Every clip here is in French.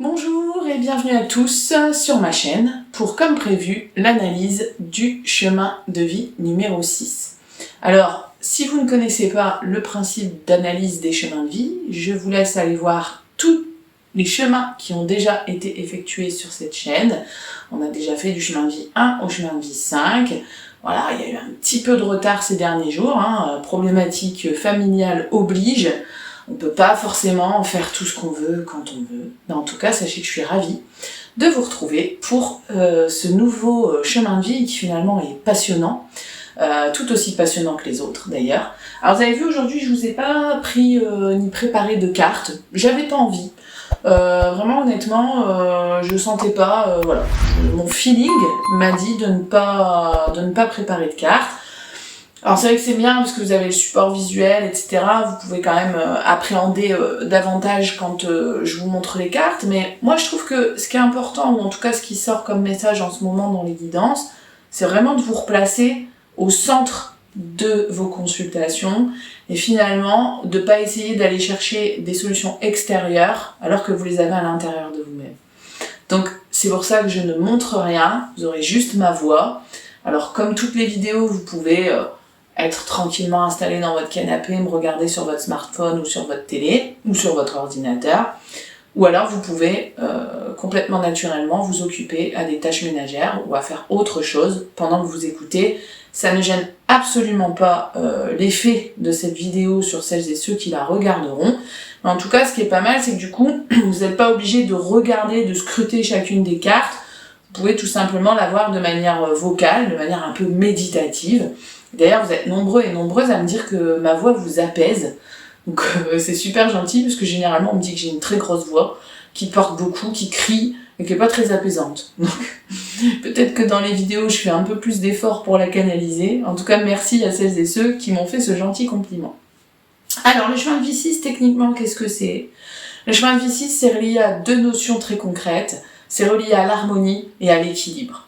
Bonjour et bienvenue à tous sur ma chaîne pour, comme prévu, l'analyse du chemin de vie numéro 6. Alors, si vous ne connaissez pas le principe d'analyse des chemins de vie, je vous laisse aller voir tous les chemins qui ont déjà été effectués sur cette chaîne. On a déjà fait du chemin de vie 1 au chemin de vie 5. Voilà, il y a eu un petit peu de retard ces derniers jours, problématique familiale oblige. On ne peut pas forcément faire tout ce qu'on veut quand on veut. Mais en tout cas, sachez que je suis ravie de vous retrouver pour ce nouveau chemin de vie qui finalement est passionnant, tout aussi passionnant que les autres d'ailleurs. Alors vous avez vu, aujourd'hui je vous ai pas pris ni préparé de cartes, j'avais pas envie. Vraiment honnêtement, je sentais pas, voilà. Mon feeling m'a dit de ne pas préparer de cartes. Alors c'est vrai que c'est bien parce que vous avez le support visuel, etc. Vous pouvez quand même appréhender davantage quand je vous montre les cartes. Mais moi je trouve que ce qui est important, ou en tout cas ce qui sort comme message en ce moment dans les guidances, c'est vraiment de vous replacer au centre de vos consultations et finalement de ne pas essayer d'aller chercher des solutions extérieures alors que vous les avez à l'intérieur de vous-même. Donc c'est pour ça que je ne montre rien, vous aurez juste ma voix. Alors comme toutes les vidéos, vous pouvez être tranquillement installé dans votre canapé, me regarder sur votre smartphone ou sur votre télé ou sur votre ordinateur. Ou alors vous pouvez complètement naturellement vous occuper à des tâches ménagères ou à faire autre chose pendant que vous écoutez. Ça ne gêne absolument pas l'effet de cette vidéo sur celles et ceux qui la regarderont. Mais en tout cas, ce qui est pas mal, c'est que du coup, vous n'êtes pas obligé de regarder, de scruter chacune des cartes. Vous pouvez tout simplement la voir de manière vocale, de manière un peu méditative. D'ailleurs, vous êtes nombreux et nombreuses à me dire que ma voix vous apaise. Donc c'est super gentil parce que généralement on me dit que j'ai une très grosse voix, qui porte beaucoup, qui crie et qui n'est pas très apaisante. Donc peut-être que dans les vidéos je fais un peu plus d'efforts pour la canaliser. En tout cas, merci à celles et ceux qui m'ont fait ce gentil compliment. Alors le chemin de vie 6, techniquement, qu'est-ce que c'est ? Le chemin de vie 6, c'est relié à deux notions très concrètes. C'est relié à l'harmonie et à l'équilibre.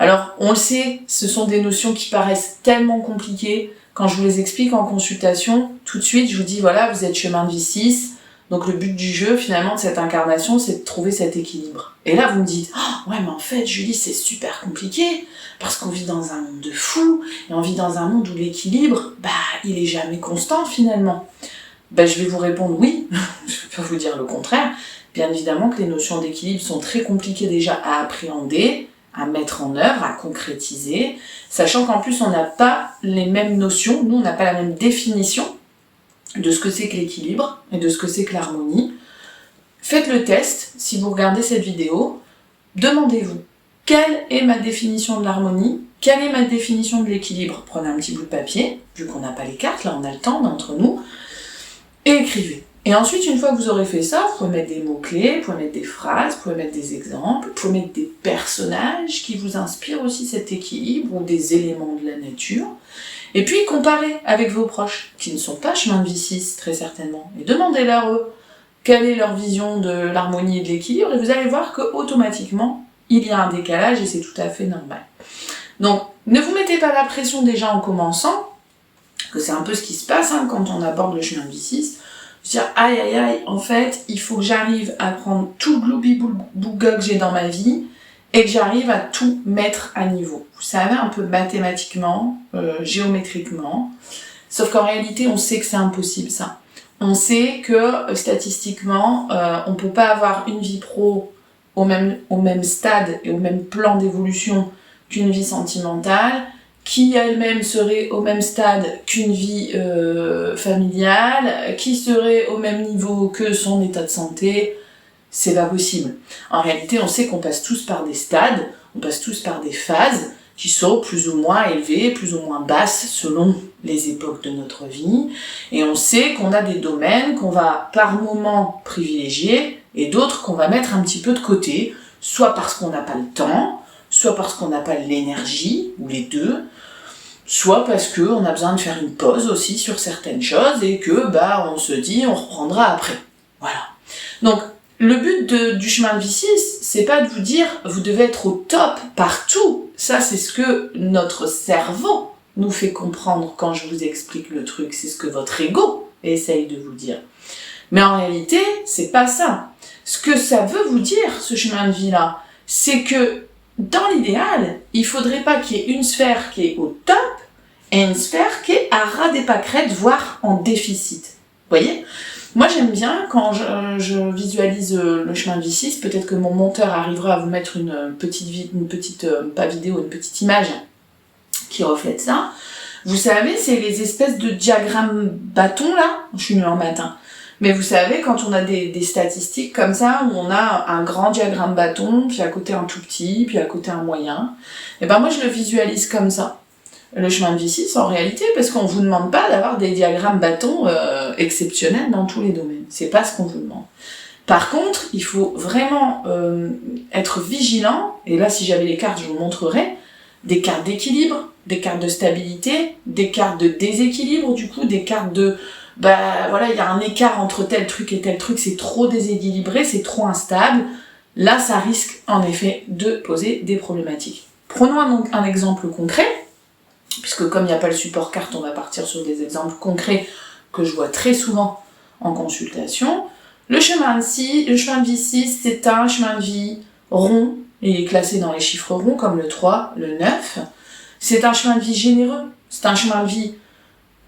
Alors, on le sait, ce sont des notions qui paraissent tellement compliquées. Quand je vous les explique en consultation, tout de suite, je vous dis, voilà, vous êtes chemin de vie 6. Donc, le but du jeu, finalement, de cette incarnation, c'est de trouver cet équilibre. Et là, vous me dites, oh, ouais, mais en fait, Julie, c'est super compliqué. Parce qu'on vit dans un monde de fous. Et on vit dans un monde où l'équilibre, il est jamais constant, finalement. Je vais vous répondre oui. Je ne peux pas vous dire le contraire. Bien évidemment que les notions d'équilibre sont très compliquées déjà à appréhender, à mettre en œuvre, à concrétiser, sachant qu'en plus on n'a pas les mêmes notions, nous on n'a pas la même définition de ce que c'est que l'équilibre et de ce que c'est que l'harmonie. Faites le test, si vous regardez cette vidéo, demandez-vous, quelle est ma définition de l'harmonie ? Quelle est ma définition de l'équilibre ? Prenez un petit bout de papier, vu qu'on n'a pas les cartes, là on a le temps d'entre nous, et écrivez. Et ensuite, une fois que vous aurez fait ça, vous pouvez mettre des mots-clés, vous pouvez mettre des phrases, vous pouvez mettre des exemples, vous pouvez mettre des personnages qui vous inspirent aussi cet équilibre ou des éléments de la nature. Et puis, comparez avec vos proches, qui ne sont pas chemin de vie 6, très certainement. Et demandez-leur eux, quelle est leur vision de l'harmonie et de l'équilibre, et vous allez voir qu'automatiquement, il y a un décalage et c'est tout à fait normal. Donc, ne vous mettez pas la pression déjà en commençant, que c'est un peu ce qui se passe quand on aborde le chemin de vie 6. Dire aïe aïe aïe, en fait, il faut que j'arrive à prendre tout le gloubi-boulga que j'ai dans ma vie et que j'arrive à tout mettre à niveau. Vous savez, un peu mathématiquement, géométriquement. Sauf qu'en réalité, on sait que c'est impossible, ça. On sait que, statistiquement, on peut pas avoir une vie pro au même stade et au même plan d'évolution qu'une vie sentimentale, qui elle-même serait au même stade qu'une vie familiale, qui serait au même niveau que son état de santé, c'est pas possible. En réalité, on sait qu'on passe tous par des stades, on passe tous par des phases qui sont plus ou moins élevées, plus ou moins basses selon les époques de notre vie, et on sait qu'on a des domaines qu'on va par moment privilégier et d'autres qu'on va mettre un petit peu de côté, soit parce qu'on n'a pas le temps, soit parce qu'on n'a pas l'énergie, ou les deux, soit parce qu'on a besoin de faire une pause aussi sur certaines choses et que on se dit on reprendra après. Voilà. Donc le but du chemin de vie 6, c'est pas de vous dire vous devez être au top partout. Ça, c'est ce que notre cerveau nous fait comprendre quand je vous explique le truc. C'est ce que votre ego essaye de vous dire. Mais en réalité, c'est pas ça. Ce que ça veut vous dire, ce chemin de vie-là, c'est que dans l'idéal, il faudrait pas qu'il y ait une sphère qui est au top et une sphère qui est à ras des pâquerettes, voire en déficit. Vous voyez ? Moi, j'aime bien quand je visualise le chemin de vie 6, peut-être que mon monteur arrivera à vous mettre une petite pas vidéo, une petite image qui reflète ça. Vous savez, c'est les espèces de diagrammes bâtons, là. Je suis nulle en matin. Mais vous savez, quand on a des statistiques comme ça, où on a un grand diagramme bâton, puis à côté un tout petit, puis à côté un moyen, et ben moi, je le visualise comme ça. Le chemin de vie 6, en réalité, parce qu'on vous demande pas d'avoir des diagrammes bâtons exceptionnels dans tous les domaines. C'est pas ce qu'on vous demande. Par contre, il faut vraiment être vigilant, et là, si j'avais les cartes, je vous montrerais, des cartes d'équilibre, des cartes de stabilité, des cartes de déséquilibre, du coup, des cartes de... voilà, il y a un écart entre tel truc et tel truc, c'est trop déséquilibré, c'est trop instable. Là, ça risque, en effet, de poser des problématiques. Prenons donc un exemple concret, puisque comme il n'y a pas le support carte, on va partir sur des exemples concrets que je vois très souvent en consultation. Le chemin de vie 6, c'est un chemin de vie rond. Il est classé dans les chiffres ronds, comme le 3, le 9. C'est un chemin de vie généreux. C'est un chemin de vie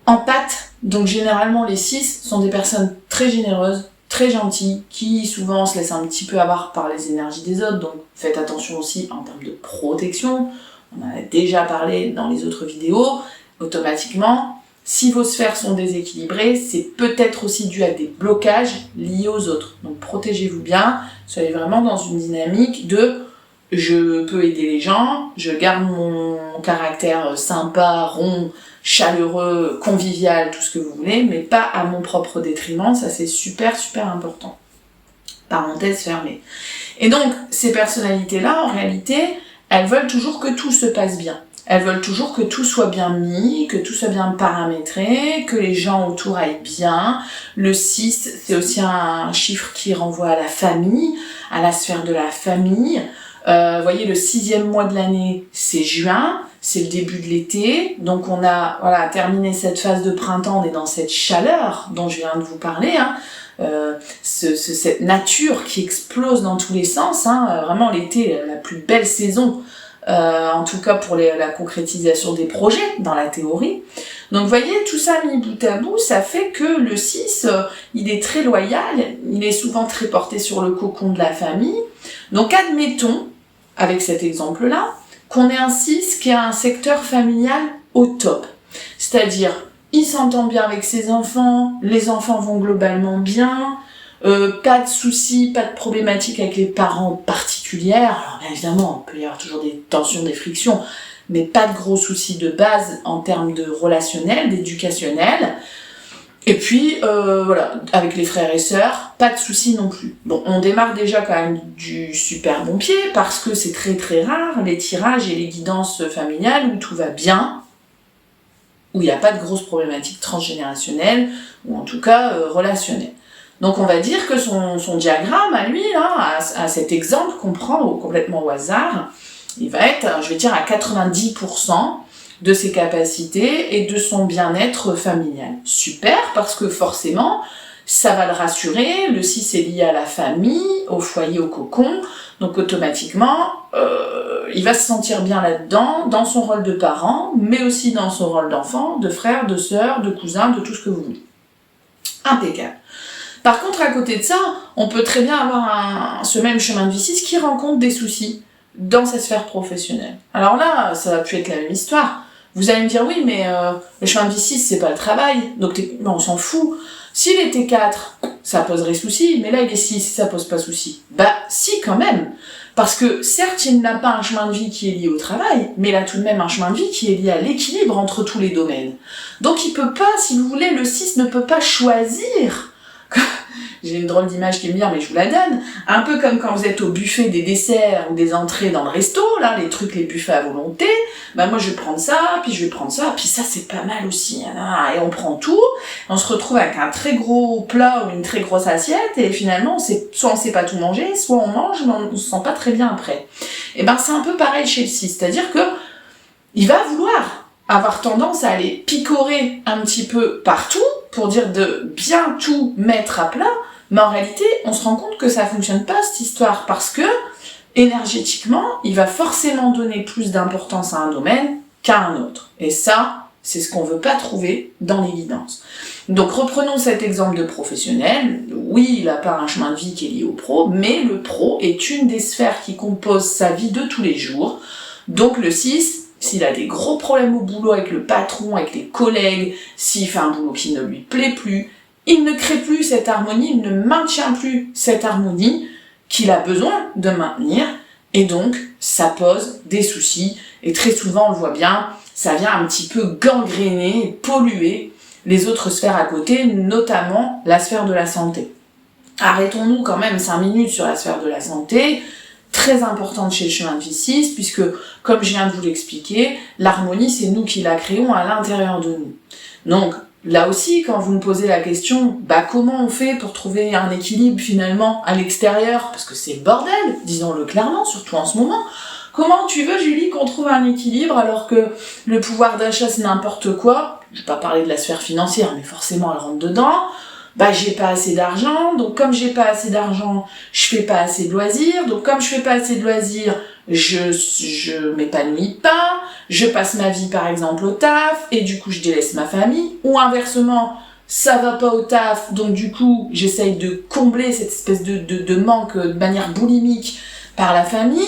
en pâte. Donc généralement, les 6 sont des personnes très généreuses, très gentilles, qui souvent se laissent un petit peu avoir par les énergies des autres. Donc faites attention aussi en termes de protection. On en a déjà parlé dans les autres vidéos. Automatiquement, si vos sphères sont déséquilibrées, c'est peut-être aussi dû à des blocages liés aux autres. Donc protégez-vous bien. Soyez vraiment dans une dynamique de je peux aider les gens, je garde mon caractère sympa, rond, chaleureux, convivial, tout ce que vous voulez, mais pas à mon propre détriment. Ça, c'est super, super important. Parenthèse fermée. Et donc, ces personnalités-là, en réalité, elles veulent toujours que tout se passe bien. Elles veulent toujours que tout soit bien mis, que tout soit bien paramétré, que les gens autour aillent bien. Le 6, c'est aussi un chiffre qui renvoie à la famille, à la sphère de la famille. Vous voyez, le 6e mois de l'année, c'est juin, c'est le début de l'été. Donc on a terminé cette phase de printemps, on est dans cette chaleur dont je viens de vous parler, cette nature qui explose dans tous les sens, vraiment l'été, la plus belle saison, en tout cas pour la concrétisation des projets dans la théorie. Donc vous voyez, tout ça mis bout à bout, ça fait que le 6, il est très loyal, il est souvent très porté sur le cocon de la famille. Donc admettons, avec cet exemple-là, qu'on ait un 6 qui a un secteur familial au top. C'est-à-dire, il s'entend bien avec ses enfants, les enfants vont globalement bien, pas de soucis, pas de problématiques avec les parents particulières. Alors bien évidemment, il peut y avoir toujours des tensions, des frictions, mais pas de gros soucis de base en termes de relationnel, d'éducationnel. Et puis, avec les frères et sœurs, pas de soucis non plus. Bon, on démarre déjà quand même du super bon pied, parce que c'est très très rare, les tirages et les guidances familiales où tout va bien, où il n'y a pas de grosses problématiques transgénérationnelles, ou en tout cas relationnelles. Donc on va dire que son diagramme, à lui, là, à cet exemple qu'on prend complètement au hasard, il va être, je vais dire, à 90% de ses capacités et de son bien-être familial. Super, parce que forcément, ça va le rassurer, le 6 est lié à la famille, au foyer, au cocon, donc automatiquement, il va se sentir bien là-dedans, dans son rôle de parent, mais aussi dans son rôle d'enfant, de frère, de sœur, de cousin, de tout ce que vous voulez. Impeccable. Par contre, à côté de ça, on peut très bien avoir ce même chemin de vie 6 qui rencontre des soucis dans sa sphère professionnelle. Alors là, ça va plus être la même histoire. Vous allez me dire, oui, mais le chemin de vie 6, c'est pas le travail, donc on s'en fout. S'il était 4, ça poserait souci, mais là, il est 6, ça pose pas souci. Bah, si, quand même. Parce que, certes, il n'a pas un chemin de vie qui est lié au travail, mais il a tout de même un chemin de vie qui est lié à l'équilibre entre tous les domaines. Donc, il peut pas, si vous voulez, le 6 ne peut pas choisir. J'ai une drôle d'image qui me vient, mais je vous la donne. Un peu comme quand vous êtes au buffet des desserts ou des entrées dans le resto, là, les trucs, les buffets à volonté. Bah, moi, je vais prendre ça, puis je vais prendre ça, puis ça, c'est pas mal aussi. Et on prend tout, on se retrouve avec un très gros plat ou une très grosse assiette, et finalement, soit on sait pas tout manger, soit on mange, mais on se sent pas très bien après. Et ben, c'est un peu pareil chez le 6. C'est-à-dire que, il va vouloir avoir tendance à aller picorer un petit peu partout, pour dire de bien tout mettre à plat, Mais en réalité, on se rend compte que ça fonctionne pas cette histoire parce que énergétiquement, il va forcément donner plus d'importance à un domaine qu'à un autre. Et ça, c'est ce qu'on veut pas trouver dans les guidances. Donc reprenons cet exemple de professionnel. Oui, il n'a pas un chemin de vie qui est lié au pro, mais le pro est une des sphères qui composent sa vie de tous les jours. Donc le 6, s'il a des gros problèmes au boulot avec le patron, avec les collègues, s'il fait un boulot qui ne lui plaît plus, il ne crée plus cette harmonie, il ne maintient plus cette harmonie qu'il a besoin de maintenir, et donc ça pose des soucis, et très souvent on le voit bien, ça vient un petit peu gangréner, polluer les autres sphères à côté, notamment la sphère de la santé. Arrêtons-nous quand même 5 minutes sur la sphère de la santé, très importante chez le chemin de vie 6, puisque, comme je viens de vous l'expliquer, l'harmonie, c'est nous qui la créons à l'intérieur de nous. Donc, là aussi, quand vous me posez la question, comment on fait pour trouver un équilibre finalement à l'extérieur, parce que c'est le bordel, disons-le clairement, surtout en ce moment. Comment tu veux, Julie, qu'on trouve un équilibre alors que le pouvoir d'achat c'est n'importe quoi? Je vais pas parler de la sphère financière, mais forcément elle rentre dedans. J'ai pas assez d'argent, donc comme j'ai pas assez d'argent, je fais pas assez de loisirs, donc comme je fais pas assez de loisirs, je m'épanouis pas, je passe ma vie par exemple au taf, et du coup je délaisse ma famille, ou inversement, ça va pas au taf, donc du coup j'essaye de combler cette espèce de manque de manière boulimique par la famille.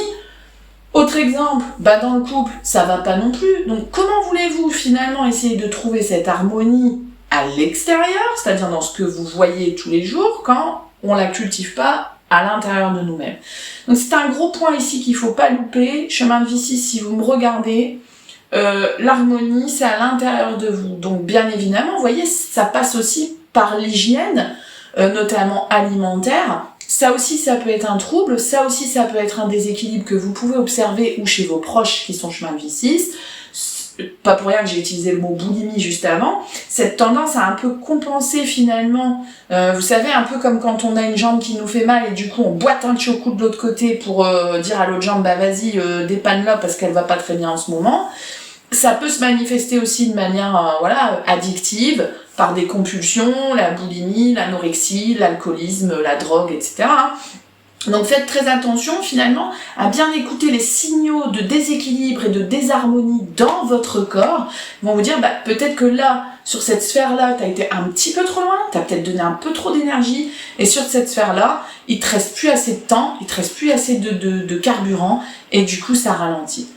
Autre exemple, dans le couple, ça va pas non plus, donc comment voulez-vous finalement essayer de trouver cette harmonie à l'extérieur, c'est-à-dire dans ce que vous voyez tous les jours, quand on la cultive pas à l'intérieur de nous-mêmes. Donc c'est un gros point ici qu'il faut pas louper. Chemin de vie 6, si vous me regardez, l'harmonie, c'est à l'intérieur de vous. Donc bien évidemment, vous voyez, ça passe aussi par l'hygiène, notamment alimentaire. Ça aussi, ça peut être un trouble. Ça aussi, ça peut être un déséquilibre que vous pouvez observer ou chez vos proches qui sont chemin de vie 6. Pas pour rien que j'ai utilisé le mot boulimie juste avant, cette tendance à un peu compenser finalement, vous savez, un peu comme quand on a une jambe qui nous fait mal et du coup on boite un choco de l'autre côté pour dire à l'autre jambe, vas-y, dépanne-la parce qu'elle va pas très bien en ce moment. Ça peut se manifester aussi de manière addictive, par des compulsions, la boulimie, l'anorexie, l'alcoolisme, la drogue, etc. Donc faites très attention finalement à bien écouter les signaux de déséquilibre et de désharmonie dans votre corps. Ils vont vous dire peut-être que là, sur cette sphère-là, t'as été un petit peu trop loin, t'as peut-être donné un peu trop d'énergie, et sur cette sphère-là, il te reste plus assez de temps, il te reste plus assez de carburant, et du coup ça ralentit.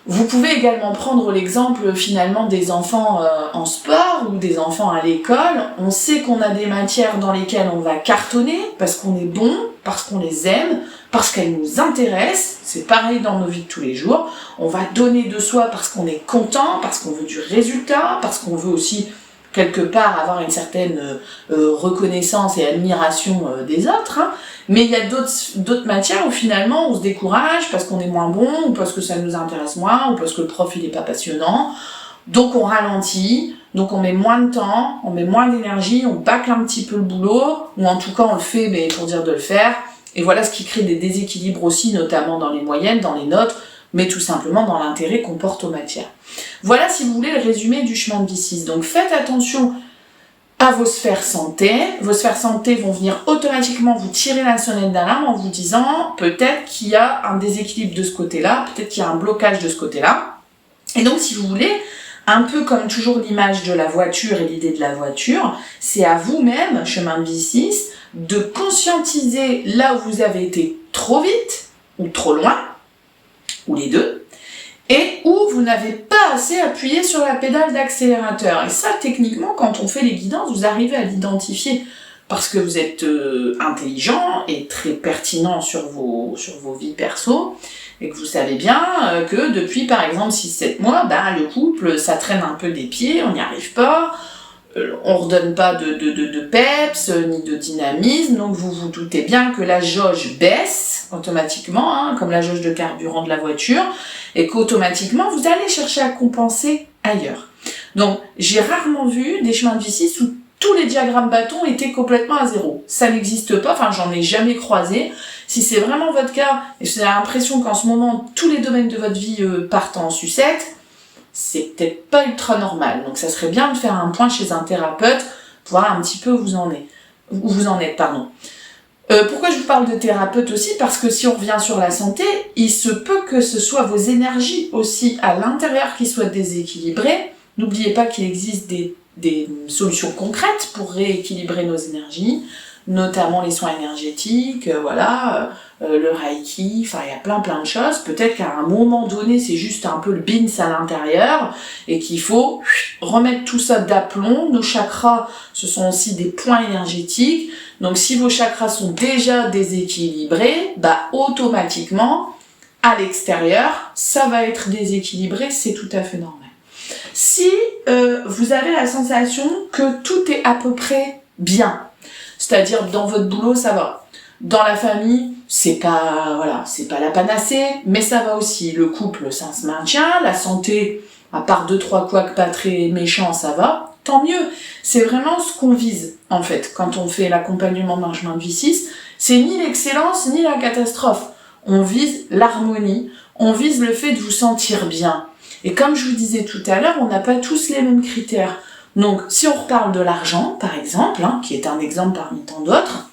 Vous pouvez également prendre l'exemple finalement des enfants en sport ou des enfants à l'école. On sait qu'on a des matières dans lesquelles on va cartonner parce qu'on est bon, parce qu'on les aime, parce qu'elles nous intéressent. C'est pareil dans nos vies de tous les jours. On va donner de soi parce qu'on est content, parce qu'on veut du résultat, parce qu'on veut aussi quelque part avoir une certaine reconnaissance et admiration des autres. Mais il y a d'autres matières où finalement on se décourage parce qu'on est moins bon, ou parce que ça nous intéresse moins, ou parce que le prof il est pas passionnant. Donc on ralentit, donc on met moins de temps, on met moins d'énergie, on bâcle un petit peu le boulot, ou en tout cas on le fait mais pour dire de le faire. Et voilà ce qui crée des déséquilibres aussi, notamment dans les moyennes, dans les notes, mais tout simplement dans l'intérêt qu'on porte aux matières. Voilà, si vous voulez, le résumé du chemin de vie 6. Donc faites attention à vos sphères santé. Vos sphères santé vont venir automatiquement vous tirer la sonnette d'alarme en vous disant peut-être qu'il y a un déséquilibre de ce côté-là, peut-être qu'il y a un blocage de ce côté-là. Et donc si vous voulez, un peu comme toujours l'image de la voiture et l'idée de la voiture, c'est à vous-même, chemin de vie 6, de conscientiser là où vous avez été trop vite ou trop loin, ou les deux, et où vous n'avez pas assez appuyé sur la pédale d'accélérateur. Et ça, techniquement, quand on fait les guidances, vous arrivez à l'identifier parce que vous êtes intelligent et très pertinent sur vos vies perso, et que vous savez bien que depuis, par exemple, 6-7 mois, le couple, ça traîne un peu des pieds, on n'y arrive pas, on redonne pas de peps, ni de dynamisme, donc vous vous doutez bien que la jauge baisse automatiquement, comme la jauge de carburant de la voiture, et qu'automatiquement vous allez chercher à compenser ailleurs. Donc j'ai rarement vu des chemins de vie 6 où tous les diagrammes bâtons étaient complètement à zéro. Ça n'existe pas, j'en ai jamais croisé. Si c'est vraiment votre cas, et j'ai l'impression qu'en ce moment tous les domaines de votre vie partent en sucette, c'est peut-être pas ultra normal. Donc ça serait bien de faire un point chez un thérapeute pour voir un petit peu où vous en êtes. où vous en êtes, pardon. Pourquoi je vous parle de thérapeute aussi? Parce que si on revient sur la santé, il se peut que ce soit vos énergies aussi à l'intérieur qui soient déséquilibrées. N'oubliez pas qu'il existe des solutions concrètes pour rééquilibrer nos énergies, notamment les soins énergétiques, le reiki, enfin il y a plein de choses. Peut-être qu'à un moment donné, c'est juste un peu le bins à l'intérieur et qu'il faut remettre tout ça d'aplomb. Nos chakras, ce sont aussi des points énergétiques. Donc si vos chakras sont déjà déséquilibrés, automatiquement, à l'extérieur, ça va être déséquilibré, c'est tout à fait normal. Si vous avez la sensation que tout est à peu près bien, c'est-à-dire dans votre boulot, ça va. Dans la famille, c'est pas la panacée, mais ça va aussi. Le couple, ça se maintient. La santé, à part 2-3 couacs pas très méchants, ça va. Tant mieux. C'est vraiment ce qu'on vise, en fait, quand on fait l'accompagnement d'un chemin de vie 6. C'est ni l'excellence, ni la catastrophe. On vise l'harmonie. On vise le fait de vous sentir bien. Et comme je vous disais tout à l'heure, on n'a pas tous les mêmes critères. Donc, si on reparle de l'argent, par exemple, qui est un exemple parmi tant d'autres,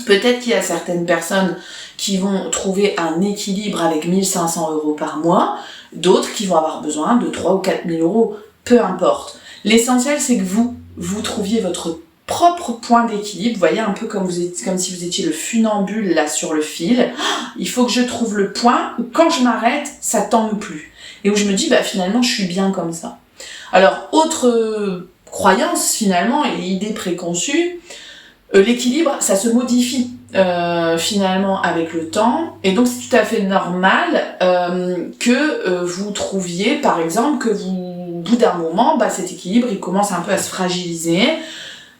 peut-être qu'il y a certaines personnes qui vont trouver un équilibre avec 1 500 € par mois, d'autres qui vont avoir besoin de 3 ou 4 000 €, peu importe. L'essentiel, c'est que vous trouviez votre propre point d'équilibre. Vous voyez, un peu comme si vous étiez le funambule là sur le fil. Il faut que je trouve le point où quand je m'arrête, ça tangue plus. Et où je me dis, finalement, je suis bien comme ça. Alors, autre croyance finalement et idée préconçue, l'équilibre, ça se modifie finalement avec le temps, et donc c'est tout à fait normal que vous trouviez, par exemple, que au bout d'un moment, cet équilibre, il commence un peu à se fragiliser,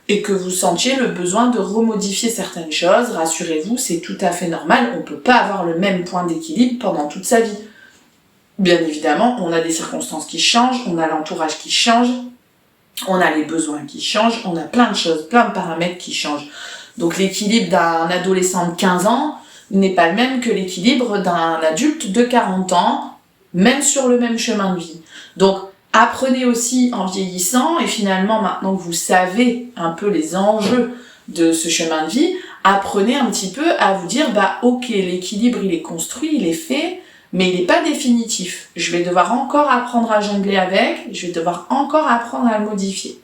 et que vous sentiez le besoin de remodifier certaines choses. Rassurez-vous, c'est tout à fait normal, on peut pas avoir le même point d'équilibre pendant toute sa vie. Bien évidemment, on a des circonstances qui changent, on a l'entourage qui change, on a les besoins qui changent, on a plein de choses, plein de paramètres qui changent. Donc l'équilibre d'un adolescent de 15 ans n'est pas le même que l'équilibre d'un adulte de 40 ans, même sur le même chemin de vie. Donc apprenez aussi en vieillissant, et finalement maintenant que vous savez un peu les enjeux de ce chemin de vie, apprenez un petit peu à vous dire, ok, l'équilibre il est construit, il est fait, mais il n'est pas définitif. Je vais devoir encore apprendre à jongler avec, je vais devoir encore apprendre à le modifier.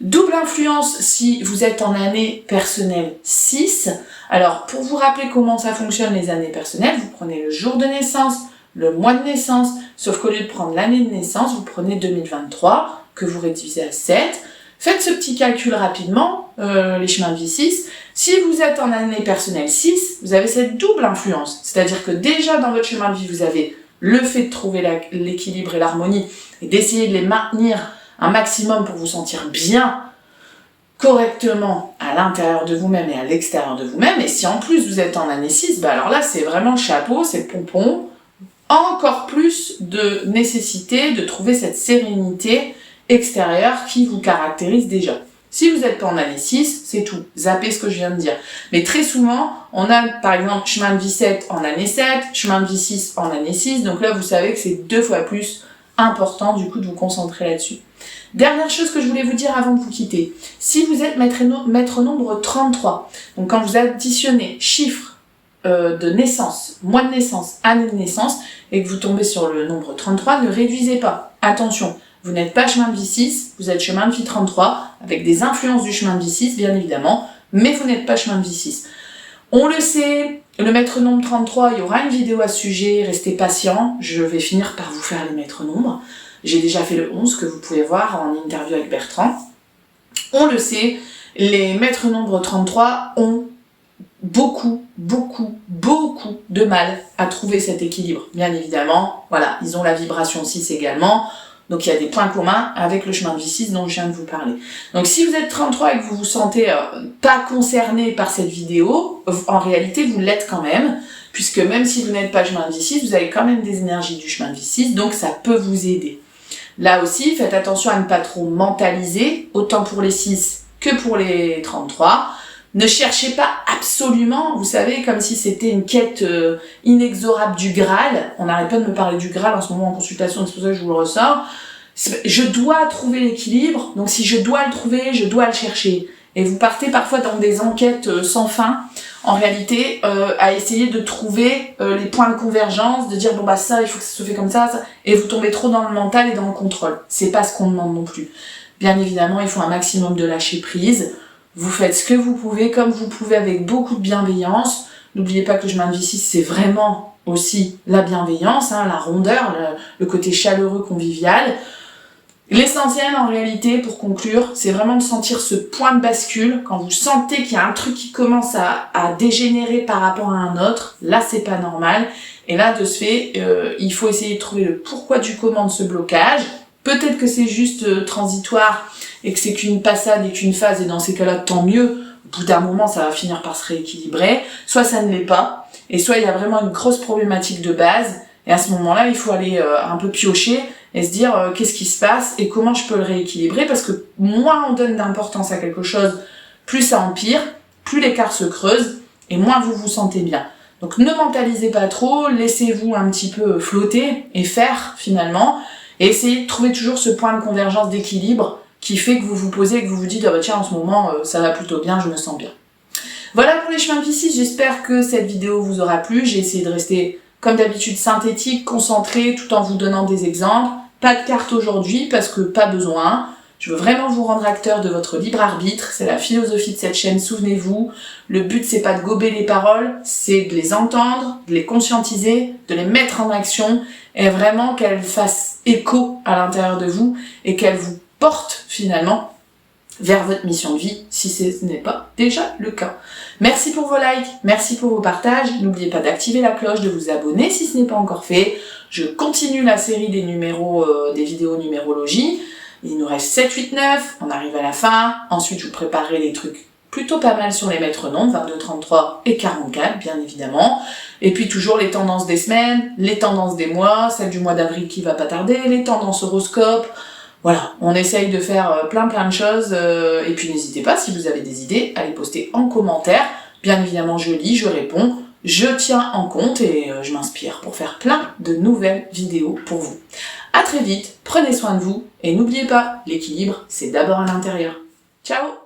Double influence si vous êtes en année personnelle 6. Alors, pour vous rappeler comment ça fonctionne les années personnelles, vous prenez le jour de naissance, le mois de naissance, sauf qu'au lieu de prendre l'année de naissance, vous prenez 2023, que vous rédivisez à 7. Faites ce petit calcul rapidement, les chemins de vie 6. Si vous êtes en année personnelle 6, vous avez cette double influence. C'est-à-dire que déjà dans votre chemin de vie, vous avez le fait de trouver l'équilibre et l'harmonie et d'essayer de les maintenir un maximum pour vous sentir bien, correctement à l'intérieur de vous-même et à l'extérieur de vous-même. Et si en plus vous êtes en année 6, alors là c'est vraiment le chapeau, c'est le pompon. Encore plus de nécessité de trouver cette sérénité extérieure qui vous caractérise déjà. Si vous n'êtes pas en année 6, c'est tout. Zappez ce que je viens de dire. Mais très souvent, on a par exemple chemin de vie 7 en année 7, chemin de vie 6 en année 6. Donc là, vous savez que c'est 2 fois plus important du coup de vous concentrer là-dessus. Dernière chose que je voulais vous dire avant de vous quitter. Si vous êtes maître nombre 33, donc quand vous additionnez chiffres de naissance, mois de naissance, année de naissance, et que vous tombez sur le nombre 33, ne réduisez pas. Attention, vous n'êtes pas chemin de vie 6, vous êtes chemin de vie 33, avec des influences du chemin de vie 6, bien évidemment, mais vous n'êtes pas chemin de vie 6. On le sait, le maître nombre 33, il y aura une vidéo à ce sujet, restez patient, je vais finir par vous faire les maîtres nombres. J'ai déjà fait le 11 que vous pouvez voir en interview avec Bertrand. On le sait, les maîtres nombres 33 ont beaucoup de mal à trouver cet équilibre. Bien évidemment, voilà, ils ont la vibration 6 également, donc il y a des points communs avec le chemin de vie 6 dont je viens de vous parler. Donc si vous êtes 33 et que vous vous sentez pas concerné par cette vidéo, en réalité vous l'êtes quand même, puisque même si vous n'êtes pas chemin de vie 6, vous avez quand même des énergies du chemin de vie 6, donc ça peut vous aider. Là aussi, faites attention à ne pas trop mentaliser, autant pour les 6 que pour les 33. Ne cherchez pas absolument, vous savez, comme si c'était une quête inexorable du Graal. On n'arrête pas de me parler du Graal en ce moment en consultation, c'est pour ça que je vous le ressors. Je dois trouver l'équilibre, donc si je dois le trouver, je dois le chercher. et vous partez parfois dans des enquêtes sans fin, en réalité, à essayer de trouver les points de convergence, de dire bon bah ça, il faut que ça se fait comme ça, et vous tombez trop dans le mental et dans le contrôle. C'est pas ce qu'on demande non plus. Bien évidemment, il faut un maximum de lâcher prise. Vous faites ce que vous pouvez, comme vous pouvez, avec beaucoup de bienveillance. N'oubliez pas que le chemin de vie 6, c'est vraiment aussi la bienveillance, hein, la rondeur, le côté chaleureux, convivial. L'essentiel en réalité, pour conclure, c'est vraiment de sentir ce point de bascule. Quand vous sentez qu'il y a un truc qui commence à dégénérer par rapport à un autre, là c'est pas normal. Et là de ce fait, il faut essayer de trouver le pourquoi du comment de ce blocage. Peut-être que c'est juste transitoire et que c'est qu'une passade et qu'une phase, et dans ces cas-là tant mieux. Au bout d'un moment ça va finir par se rééquilibrer. Soit ça ne l'est pas, et soit il y a vraiment une grosse problématique de base. Et à ce moment-là, il faut aller un peu piocher et se dire qu'est-ce qui se passe et comment je peux le rééquilibrer, parce que moins on donne d'importance à quelque chose, plus ça empire, plus l'écart se creuse et moins vous vous sentez bien. Donc ne mentalisez pas trop, laissez-vous un petit peu flotter et faire finalement, et essayez de trouver toujours ce point de convergence d'équilibre qui fait que vous vous posez et que vous vous dites ah bah tiens en ce moment ça va plutôt bien, je me sens bien. Voilà pour les chemins de vie 6, j'espère que cette vidéo vous aura plu. J'ai essayé de rester comme d'habitude synthétique, concentré, tout en vous donnant des exemples. Pas de carte aujourd'hui parce que pas besoin. Je veux vraiment vous rendre acteur de votre libre arbitre. C'est la philosophie de cette chaîne, souvenez-vous. Le but c'est pas de gober les paroles, c'est de les entendre, de les conscientiser, de les mettre en action et vraiment qu'elles fassent écho à l'intérieur de vous et qu'elles vous portent finalement vers votre mission de vie, si ce n'est pas déjà le cas. Merci pour vos likes, merci pour vos partages. N'oubliez pas d'activer la cloche, de vous abonner si ce n'est pas encore fait. Je continue la série des des vidéos numérologie. Il nous reste 7, 8, 9, on arrive à la fin. Ensuite, je vous préparerai des trucs plutôt pas mal sur les maîtres nombres, 22, 33 et 44, bien évidemment. Et puis toujours les tendances des semaines, les tendances des mois, celle du mois d'avril qui va pas tarder, les tendances horoscopes. Voilà, on essaye de faire plein de choses, et puis n'hésitez pas, si vous avez des idées, à les poster en commentaire. Bien évidemment, je lis, je réponds, je tiens en compte et je m'inspire pour faire plein de nouvelles vidéos pour vous. À très vite, prenez soin de vous, et n'oubliez pas, l'équilibre, c'est d'abord à l'intérieur. Ciao!